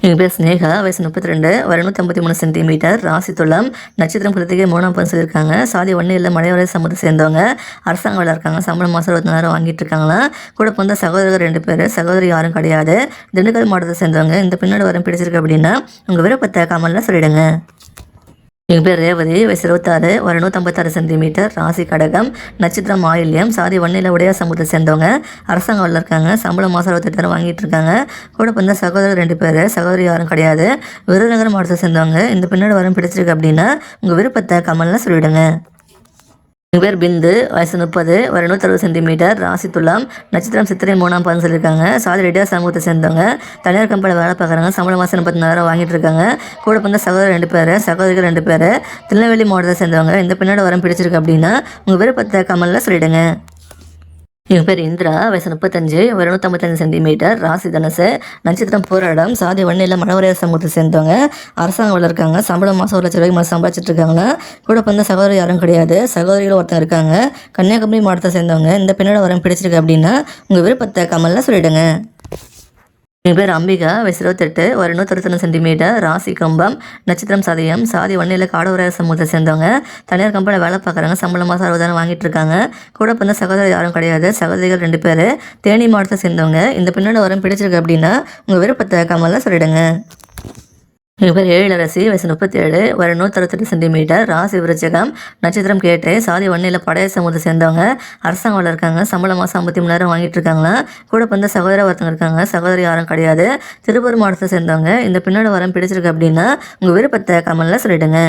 எங்கள் பேர் ஸ்னேகா, வயசு 32, வயது 153 சென்டிமீட்டர், ராசி துலாம், நட்சத்திரம் கிருத்திகை 3ஆம் பதம் சொல்லியிருக்காங்க. சாதி 1 இல்லை மலையாள சமூகத்தை சேர்ந்தவங்க, அரசாங்க வேலை இருக்காங்க. சம்பளம் மாதம் 24,000 வாங்கிட்டு இருக்காங்களாம். கூட பிறந்த சகோதரர்கள் 2 பேர், சகோதரி யாரும் கிடையாது. திண்டுக்கல் மாவட்டத்தை சேர்ந்தவங்க. இந்த பின்னாடி வரம் பிடிச்சிருக்கு அப்படின்னா உங்கள் விருப்பத்தை கமெண்ட்ல சொல்லிடுங்க. எங்கள் பேர் ரேவதி, வயசு 26, வயது 156 சென்டிமீட்டர், ராசி கடகம், நட்சத்திரம் ஆயில்யம், சாதி 1 உடையார் சமூகத்தை சேர்ந்தவங்க, அரசாங்க வேலை இருக்காங்க. சம்பளம் மாதம் 68,000 வாங்கிட்டு இருக்காங்க. கூட பிறந்த சகோதரர் 2 பேர், சகோதரி யாரும் கிடையாது. விருதுநகர் மாவட்டத்தை சேர்ந்தவங்க. இந்த பின்னாடி வரம் பிடிச்சிருக்கு அப்படின்னா உங்கள் விருப்பத்தை கமெண்ட்ல சொல்லிவிடுங்க. எங்கள் பேர் பிந்து, வயசு 30, வயது 160 சென்டிமீட்டர், ராசி துலாம், நட்சத்திரம் சித்திரை 3ஆம் பதம் சொல்லியிருக்காங்க. சாதி ரெட்டியார் சமூகத்தை சேர்ந்தவங்க. தனியார் கம்பெனியில் வேலை பார்க்குறாங்க. சம்பளம் மாதம் 34,000 வாங்கிட்டு இருக்காங்க. கூட பிறந்த சகோதரர் 2 பேர், சகோதரிகள் 2 பேர், திருநெல்வேலி மாவட்டத்தை சேர்ந்தவங்க. இந்த பின்னாடி வரம் பிடிச்சிருக்கு அப்படின்னா உங்கள் விருப்பத்தை கமெண்ட்ல சொல்லிடுங்க. எங்கள் பேர் இந்திரா, வயசு 35, வயது 155 சென்டிமீட்டர், ராசி தனுசு, நட்சத்திரம் போராடம், சாதி 1 மனவரையர் சமூகத்தை சேர்ந்தவங்க, அரசாங்க வேலை இருக்காங்க. சம்பளம் மாதம் 1 லட்ச ரூபாய்க்கு மேலே சம்பாதிச்சிட்டு இருக்காங்களா. கூட பிறந்த சகோதரி யாரும் கிடையாது. சகோதரிகள் ஒருத்தங்க இருக்காங்க. கன்னியாகுமரி மாவட்டத்தை சேர்ந்தவங்க. இந்த பின்னாடி வரம் பிடிச்சிருக்கு அப்படின்னா உங்கள் விருப்பத்தை கமெண்ட்ல சொல்லிடுங்க. எங்கள் பேர் அம்பிகா, வயசு 28, ஒரு 161 சென்டிமீட்டர், ராசி கம்பம், நட்சத்திரம் சதயம், சாதி 1 காடவராய சமூகத்தை சேர்ந்தவங்க. தனியார் கம்பெனியில் வேலை பார்க்குறாங்க. சம்பளம் மாதம் 60,000 வாங்கிட்டு இருக்காங்க. கூட பிறந்த சகோதரர் யாரும் கிடையாது. சகோதரிகள் 2 பேர், தேனி மாவட்டத்தை சேர்ந்தவங்க. இந்த பின்னாடி வரம் பிடிச்சிருக்கு அப்படின்னா உங்கள் விருப்பத்தை கமெண்ட்ல சொல்லிடுங்க. எங்கள் பேர் எழிலரசி, வயசு 37, ஒரு 168 சென்டிமீட்டர், ராசி விருச்சிகம், நட்சத்திரம் கேட்டை, சாதி 1 பழைய சமூகத்தை சேர்ந்தவங்க, அரசாங்க வேலை இருக்காங்க. சம்பளம் மாதம் 53,000 வாங்கிட்டு இருக்காங்களா. கூட பிறந்த சகோதர ஒருத்தங்க இருக்காங்க. சகோதரி யாரும் கிடையாது. திருப்பூர் மாவட்டத்தை சேர்ந்தவங்க. இந்த பின்னாடி வரம் பிடிச்சிருக்கு அப்படின்னா உங்கள் விருப்பத்தை கமெண்ட்ல சொல்லிடுங்க.